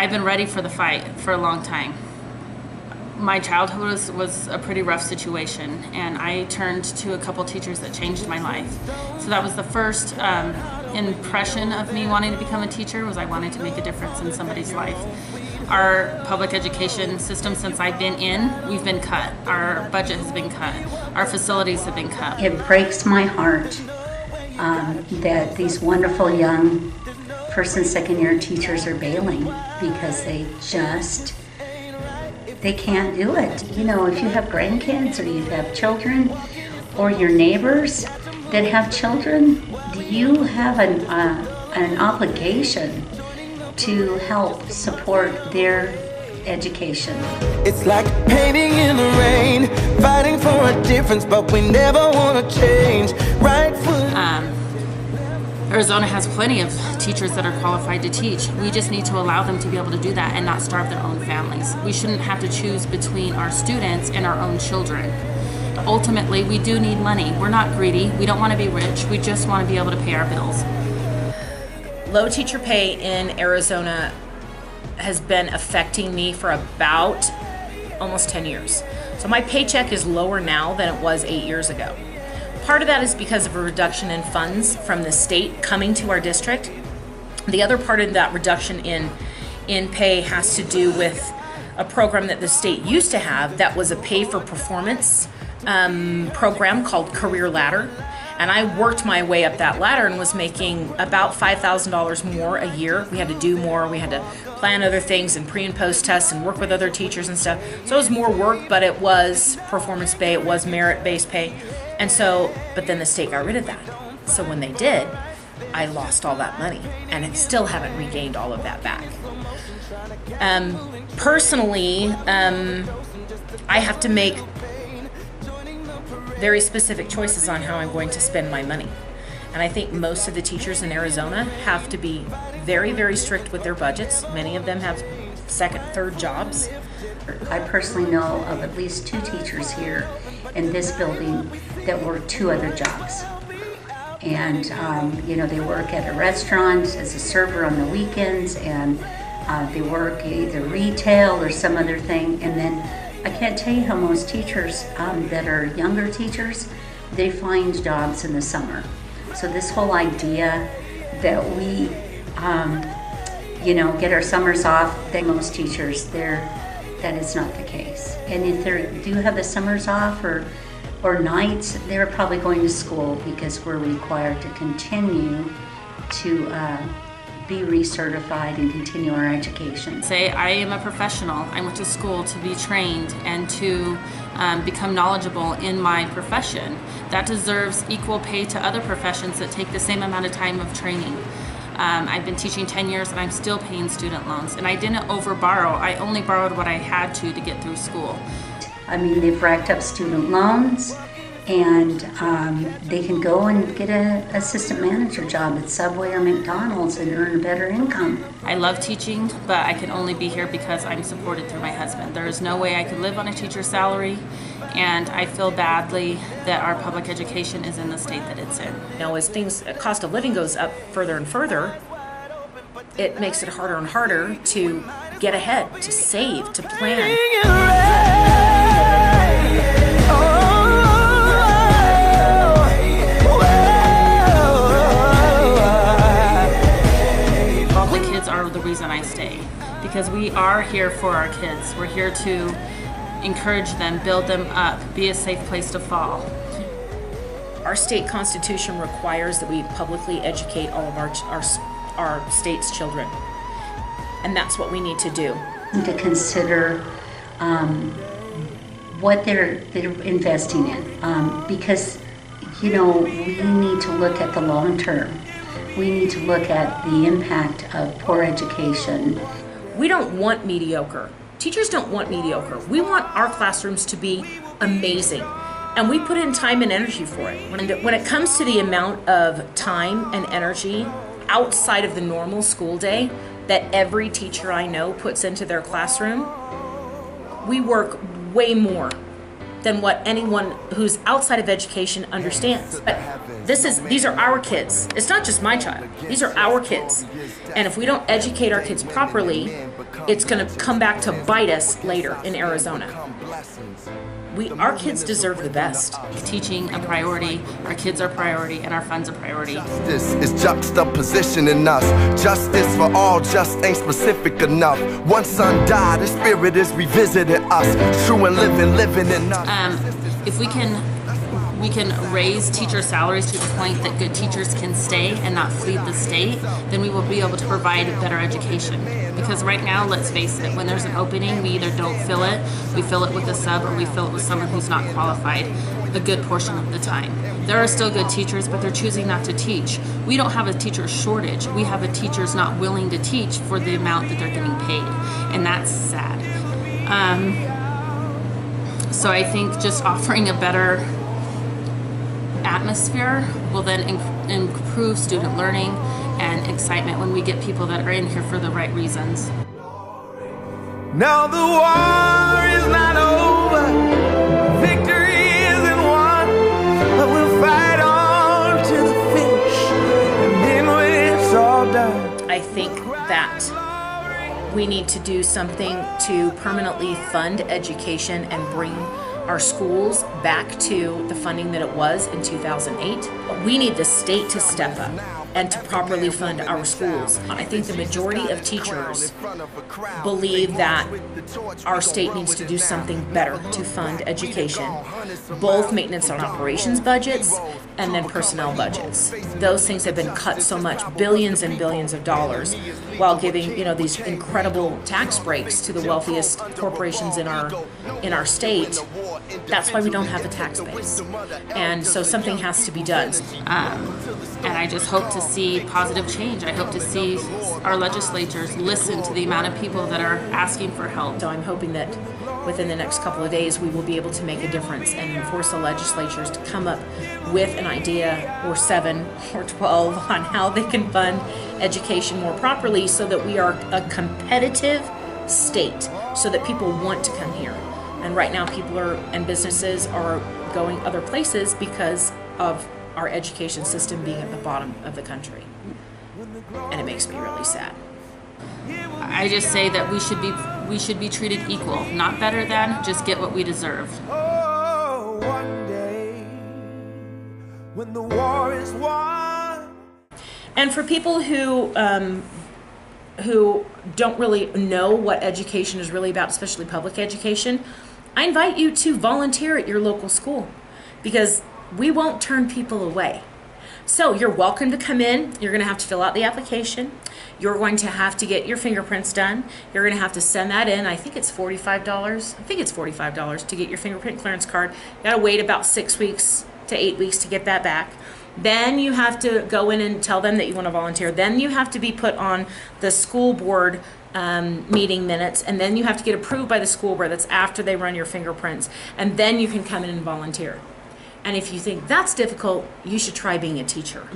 I've been ready for the fight for a long time. My childhood was a pretty rough situation, and I turned to a couple teachers that changed my life. So that was the first impression of me wanting to become a teacher, was I wanted to make a difference in somebody's life. Our public education system, since I've been in, we've been cut. Our budget has been cut. Our facilities have been cut. It breaks my heart that these wonderful young first and second year teachers are bailing because they can't do it. You know, if you have grandkids or you have children or your neighbors that have children, you have an obligation to help support their education. It's like painting in the rain, fighting for a difference, but we never want to change. Arizona has plenty of teachers that are qualified to teach. We just need to allow them to be able to do that and not starve their own families. We shouldn't have to choose between our students and our own children. Ultimately, we do need money. We're not greedy. We don't want to be rich. We just want to be able to pay our bills. Low teacher pay in Arizona has been affecting me for about almost 10 years. So my paycheck is lower now than it was 8 years ago. Part of that is because of a reduction in funds from the state coming to our district. The other part of that reduction in pay has to do with a program that the state used to have that was a pay for performance program called Career Ladder. And I worked my way up that ladder and was making about $5,000 more a year. We had to do more. We had to plan other things and pre and post tests and work with other teachers and stuff. So it was more work, but it was performance pay. It was merit-based pay. And so, but then the state got rid of that. So when they did, I lost all that money, and I still haven't regained all of that back. Personally, I have to make very specific choices on how I'm going to spend my money. And I think most of the teachers in Arizona have to be very, very strict with their budgets. Many of them have second, third jobs. I personally know of at least 2 teachers here in this building that work 2 other jobs. And, they work at a restaurant as a server on the weekends, and they work either retail or some other thing. And then I can't tell you how most teachers that are younger teachers, they find jobs in the summer. So this whole idea that we, get our summers off, that most teachers, that is not the case. And if they do have the summers off or nights, they're probably going to school because we're required to continue to be recertified and continue our education. Say I am a professional. I went to school to be trained and to become knowledgeable in my profession. That deserves equal pay to other professions that take the same amount of time of training. I've been teaching 10 years and I'm still paying student loans, and I didn't over-borrow. I only borrowed what I had to get through school. I mean, they've racked up student loans, and they can go and get an assistant manager job at Subway or McDonald's and earn a better income. I love teaching, but I can only be here because I'm supported through my husband. There is no way I could live on a teacher's salary, and I feel badly that our public education is in the state that it's in. As cost of living goes up further and further, it makes it harder and harder to get ahead, to save, to plan. Are the reason I stay, because we are here for our kids. We're here to encourage them, build them up, be a safe place to fall. Our state constitution requires that we publicly educate all of our state's children, and that's what we need to do. To consider what they're investing in, because we need to look at the long term. We need to look at the impact of poor education. We don't want mediocre. Teachers don't want mediocre. We want our classrooms to be amazing, and we put in time and energy for it. When it comes to the amount of time and energy outside of the normal school day that every teacher I know puts into their classroom, we work way more than what anyone who's outside of education understands. But these are our kids. It's not just my child. These are our kids. And if we don't educate our kids properly, it's going to come back to bite us later in Arizona. Our kids deserve the best. Teaching a priority, our kids are priority, and our funds a priority. This is juxtaposition in us. Justice for all just ain't specific enough. One son died, the spirit is revisiting us. True and living in us. If we can raise teacher salaries to the point that good teachers can stay and not flee the state, then we will be able to provide better education. Because right now, let's face it, when there's an opening, we either don't fill it, we fill it with a sub, or we fill it with someone who's not qualified a good portion of the time. There are still good teachers, but they're choosing not to teach. We don't have a teacher shortage. We have a teachers not willing to teach for the amount that they're getting paid, and that's sad. So I think just offering a better atmosphere will then improve student learning and excitement when we get people that are in here for the right reasons. Now the war is not over, victory isn't won, but we'll fight on to the finish, and then when it's all done. I think that we need to do something to permanently fund education and bring our schools back to the funding that it was in 2008. We need the state to step up and to properly fund our schools. I think the majority of teachers believe that our state needs to do something better to fund education, both maintenance and operations budgets and then personnel budgets. Those things have been cut so much, billions and billions of dollars, while giving these incredible tax breaks to the wealthiest corporations in our state. That's why we don't have a tax base, and so something has to be done. And I just hope to see positive change. I hope to see our legislatures listen to the amount of people that are asking for help. So I'm hoping that within the next couple of days we will be able to make a difference and force the legislatures to come up with an idea, or 7 or 12, on how they can fund education more properly so that we are a competitive state, so that people want to come here. And right now people and businesses are going other places because of our education system being at the bottom of the country. And it makes me really sad. I just say that we should be treated equal, not better than, just get what we deserve. Oh, one day when the war is won. And for people who don't really know what education is really about, especially public education, I invite you to volunteer at your local school, because we won't turn people away. So you're welcome to come in. You're going to have to fill out the application. You're going to have to get your fingerprints done. You're going to have to send that in. I think it's $45. I think it's $45 to get your fingerprint clearance card. You got to wait about 6 weeks to 8 weeks to get that back. Then you have to go in and tell them that you want to volunteer. Then you have to be put on the school board meeting minutes, and then you have to get approved by the school board. That's after they run your fingerprints, and then you can come in and volunteer. And if you think that's difficult, you should try being a teacher.